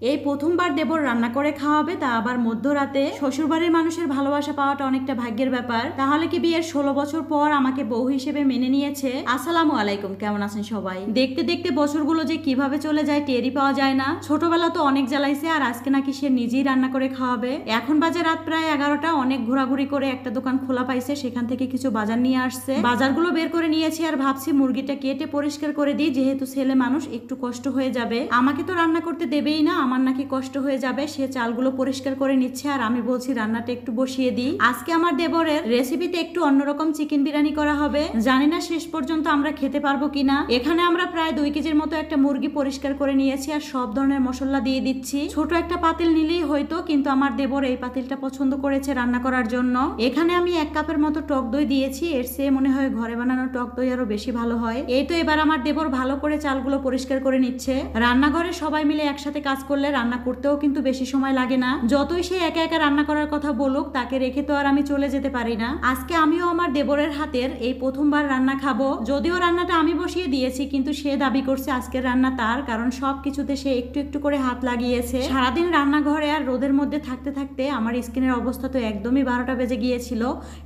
এই প্রথমবার দেবর রান্না করে খাওয়াবে, তা আবার মধ্যরাতে। শ্বশুরবাড়ির মানুষের ভালোবাসা পাওয়াটা অনেকটা ভাগ্যের ব্যাপার। তাহলে কি বিয়ের 16 বছর পর আমাকে বউ হিসেবে মেনে নিয়েছে? আসসালামু আলাইকুম, কেমন আছেন সবাই? দেখতে দেখতে বছরগুলো যে কিভাবে চলে যায় টেরই পাওয়া যায় না। ছোটবেলা তো অনেক জ্বালাইছে, আর আজকে নাকি সে নিজেই রান্না করে খাওয়াবে। এখন বাজে রাত প্রায় 11টা। অনেক ঘোরাঘুরি করে একটা দোকান খোলা পাইছে, সেখান থেকে কিছু বাজার নিয়ে আসছে। বাজারগুলো বের করে নিয়েছি, আর ভাবছি মুরগিটা কেটে পরিষ্কার করে দিই, যেহেতু ছেলে মানুষ একটু কষ্ট হয়ে যাবে। আমাকে তো রান্না করতে দেবেই না, আমার নাকি কষ্ট হয়ে যাবে। সে চালগুলো পরিষ্কার করে নিচ্ছে, আর আমি বলছি রান্নাটা একটু বসিয়ে দিই। আজকে আমার দেবরের রেসিপিতে একটু অন্যরকম চিকেন বিরিয়ানি করা হবে। জানি না শেষ পর্যন্ত আমরা খেতে পারবো কিনা। এখানে আমরা প্রায় 2 কেজির মতো একটা মুরগি পরিষ্কার করে নিয়েছি, আর সব ধরনের মশলা দিয়ে দিচ্ছি। ছোট একটা পাতিল নিলেই হয়তো, কিন্তু আমার দেবর এই পাতিলটা পছন্দ করেছে রান্না করার জন্য। এখানে আমি 1 কাপের মতো টক দই দিয়েছি। এর চেয়ে মনে হয় ঘরে বানানো টক দই আরো বেশি ভালো হয়। এই তো এবার আমার দেবর ভালো করে চালগুলো পরিষ্কার করে নিচ্ছে। রান্নাঘরে সবাই মিলে একসাথে কাজ করলে রান্না করতেও কিন্তু বেশি সময় লাগে না। যতই সে একা একা রান্না করার কথা বলুক, তাকে রেখে তো আর আমি চলে যেতে পারি না। আজকে আমিও আমার দেবরের হাতের এই প্রথমবার রান্না খাবো। যদিও রান্নাটা আমি বসিয়ে দিয়েছি, কিন্তু সে দাবি করছে আজকের রান্না তার, কারণ সবকিছুতে সে একটু একটু করে হাত লাগিয়েছে। সারাদিন রান্নাঘরে আর রোদের মধ্যে থাকতে থাকতে আমার স্কিনের অবস্থা তো একদমই 12টা বেজে গিয়েছিল।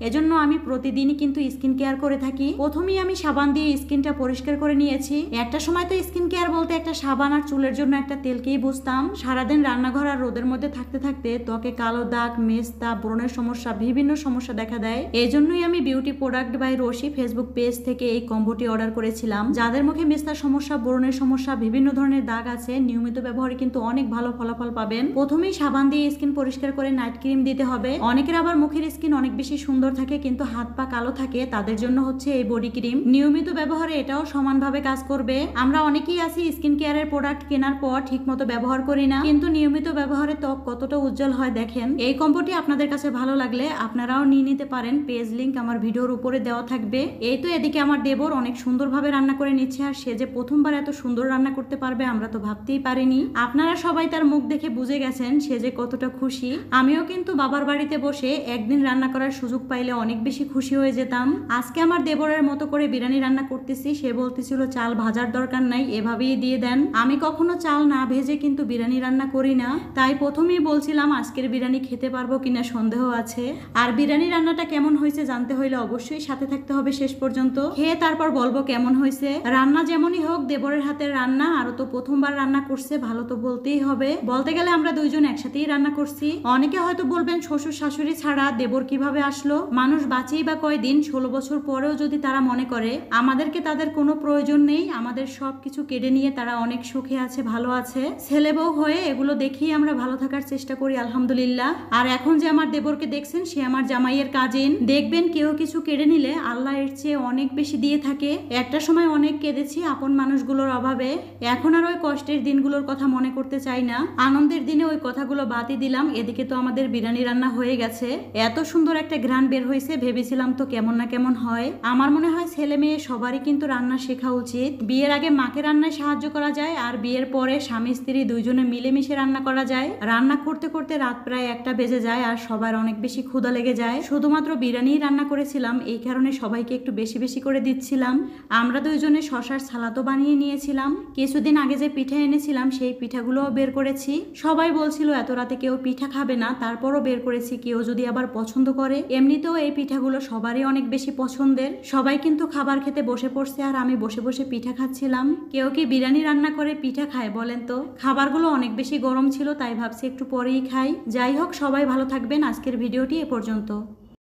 এজন্য আমি প্রতিদিনই কিন্তু স্কিন কেয়ার করে থাকি। প্রথমেই আমি সাবান দিয়ে স্কিনটা পরিষ্কার করে নিয়েছি। একটা সময় তো স্কিন কেয়ার বলতে একটা সাবান আর চুলের জন্য একটা তেলকেই বুঝতাম। সারাদিন রান্নাঘর আর রোদের মধ্যে থাকতে থাকতে ত্বকে কালো দাগ, মেস্তা, ব্রণের সমস্যা, বিভিন্ন সমস্যা দেখা দেয়। এই জন্যই আমি বিউটি প্রোডাক্ট বাই রশি ফেসবুক পেজ থেকে এই কম্বোটি অর্ডার করেছিলাম। যাদের মুখে মেস্তার সমস্যা, ব্রণের সমস্যা, বিভিন্ন ধরনের দাগ আছে, নিয়মিত ব্যবহারে কিন্তু অনেক ভালো ফলাফল পাবেন। প্রথমেই সাবান দিয়ে স্কিন পরিষ্কার করে নাইট ক্রিম দিতে হবে। অনেকের আবার মুখের স্কিন অনেক বেশি সুন্দর থাকে, কিন্তু হাত পা কালো থাকে, তাদের জন্য হচ্ছে এই বডি ক্রিম। নিয়মিত ব্যবহারে এটাও সমানভাবে কাজ করবে। আমরা অনেকেই আছি স্কিন কেয়ারের প্রোডাক্ট কেনার পর ঠিকমতো ব্যবহার করি না, কিন্তু নিয়মিত ব্যবহারে ত্বক কতটা উজ্জ্বল হয় দেখেন। এই কম্বোটি আপনাদের কাছে ভালো লাগলে আপনারাও নিয়ে নিতে পারেন। পেজ লিংক আমার ভিডিওর উপরে দেওয়া থাকবে। এই তো এদিকে আমার দেবর অনেক সুন্দরভাবে রান্না করে নিচ্ছে, আর সে যে প্রথমবার এত সুন্দর রান্না করতে পারবে আমরা তো ভাবতেই পারিনি। আপনারা সবাই তার মুখ দেখে বুঝে গেছেন সে যে কতটা খুশি। আমিও কিন্তু বাবার বাড়িতে বসে একদিন রান্না করার সুযোগ পাইলে অনেক বেশি খুশি হয়ে যেতাম। আজকে আমার দেবরের মতো করে বিরিয়ানি রান্না করতেছি। সে বলতেছিল চাল ভাজার দরকার নাই, এভাবেই দিয়ে দেন। আমি কখনো চাল না ভেজে কিন্তু বিরিয়ানি রান্না করি না, তাই প্রথমেই বলছিলাম আজকের বিরিয়ানি খেতে পারবো কিনা সন্দেহ আছে। আর বিরিয়ানি রান্নাটা কেমন হয়েছে জানতে হইলে অবশ্যই সাথে থাকতে হবে শেষ পর্যন্ত। খেয়ে তারপর বলবো কেমন হয়েছে। রান্না যেমনই হোক, দেবরের হাতের রান্না, আরো তো প্রথমবার রান্না করছে, ভালো তো বলতেই হবে। বলতে গেলে আমরা দুইজন একসাথেই রান্না করছি। অনেকে হয়তো বলবেন শ্বশুর শাশুড়ি ছাড়া দেবর কিভাবে আসলো। মানুষ বাঁচেই বা কয়দিন, 16 বছর পরেও যদি তারা মনে করে আমাদেরকে তাদের কোনো প্রয়োজন নেই, আমাদের সবকিছু কেড়ে নিয়ে তারা অনেক সুখে আছে, ভালো আছে। ছেলে বউ হয়ে এগুলো দেখেই আমরা ভালো থাকার চেষ্টা করি, আলহামদুলিল্লাহ। আর এখন যে আমার দেবরকে দেখছেন, সে আমার জামাইয়ের কাজিন। দেখবেন কেউ কিছু কেড়ে নিলে আল্লাহ এর চেয়ে অনেক বেশি দিয়ে থাকে। একটা সময় অনেক কেঁদেছি আপন মানুষগুলোর অভাবে। এখন আর ওই কষ্টের দিনগুলোর কথা মনে করতে চাই না। আনন্দের দিনে ওই কথাগুলো বাদই দিলাম। এদিকে তো আমাদের বিরিয়ানি রান্না হয়ে গেছে। এত সুন্দর একটা ঘ্রাণ বের হয়েছে, ভেবেছিলাম তো কেমন না কেমন হয়। আমার মনে হয় ছেলে মেয়ে সবারই কিন্তু রান্না শেখা উচিত। বিয়ের আগে মাকে রান্নায় সাহায্য করা যায়, আর বিয়ের পরে স্বামী স্ত্রী দুইজনে মিলেমিশে রান্না করা যায়। রান্না করতে করতে রাত প্রায় 1টা বেজে যায়, আর সবার অনেক বেশি ক্ষুধা লেগে যায়। শুধুমাত্র বিরিয়ানি রান্না করেছিলাম, এই কারণে সবাইকে একটু বেশি বেশি করে দিচ্ছিলাম। আমরা দুইজনে শশার সালাদও বানিয়ে নিয়েছিলাম। কিছুদিন আগে যে পিঠা এনেছিলাম সেই পিঠাগুলোও বের করেছি। সবাই বলছিল এত রাতে কেউ পিঠা খাবে না, তারপরও বের করেছি, কেউ যদি আবার পছন্দ করে। এমনিতেও এই পিঠাগুলো সবারই অনেক বেশি পছন্দের। সবাই কিন্তু খাবার খেতে বসে পড়ছে, আর আমি বসে বসে পিঠা খাচ্ছিলাম। কেউ কি বিরিয়ানি রান্না করে পিঠা খায় বলেন তো? খাবারগুলো অনেক বেশি গরম ছিল, তাই ভাবছি একটু পরেই খাই। যাই হোক, সবাই ভালো থাকবেন। আজকের ভিডিওটি এ পর্যন্ত।